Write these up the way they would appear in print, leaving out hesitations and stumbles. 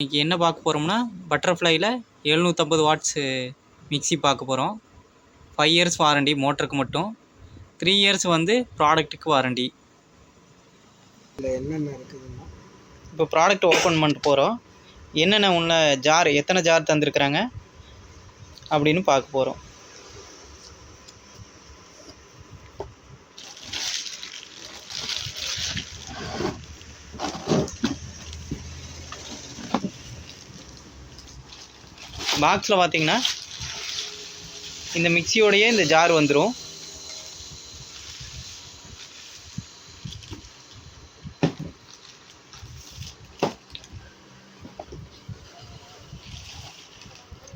இன்றைக்கி என்ன பார்க்க போகிறோம்னா பட்டர்ஃப்ளையில் 750 வாட்ஸு மிக்சி பார்க்க போகிறோம். 5 இயர்ஸ் வாரண்டி மோட்டருக்கு மட்டும், 3 இயர்ஸ் வந்து ப்ராடக்ட்டுக்கு வாரண்டி. இதில் என்னென்ன இருக்குதுன்னா, இப்போ ப்ராடக்ட் ஓப்பன் பண்ணிட்டு போகிறோம். என்னென்ன உள்ள ஜார், எத்தனை ஜார் தந்துருக்குறாங்க அப்படின்னு பார்க்க போகிறோம். பாக்ஸில் பார்த்தீங்கன்னா இந்த மிக்சியோடையே இந்த ஜார் வந்துடும்.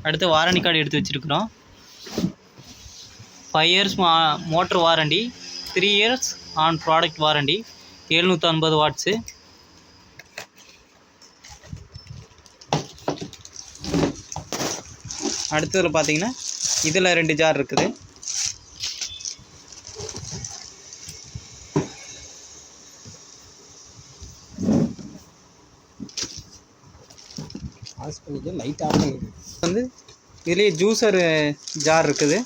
அடுத்து வாரண்டி கார்டு எடுத்து வச்சுருக்குறோம். 5 years motor warranty, 3 years on product warranty, 750 watts. அடுத்ததில் பார்த்தீங்கன்னா இதில் 2 ஜார் இருக்குது. ஆஸ் பண்ணிக்க லைட் ஆஃப் பண்ணிடுது. வந்து இதுலேயே ஜூஸர் ஜார் இருக்குது.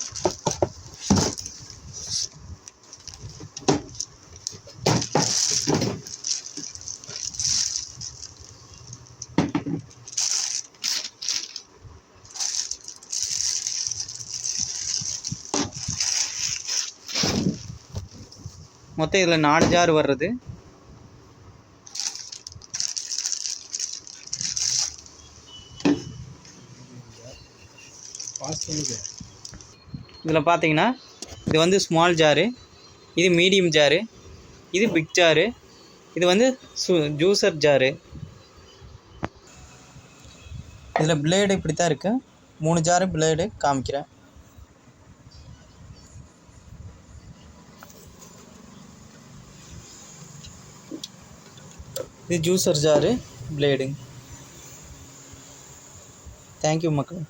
மொத்தம் இதில் 4 ஜார் வர்றது. இதில் பார்த்தீங்கன்னா இது வந்து ஸ்மால் ஜாரு, இது மீடியம் ஜாரு, இது பிக் ஜாரு, இது வந்து ஜூஸர் ஜாரு. இதில் பிளேடு இப்படி தான் இருக்குது. 3 ஜாரு பிளேடு காமிக்கிறேன். இது ஜூஸர் ஜாரு பிளேடுங்க. தேங்க்யூ மக்கள்.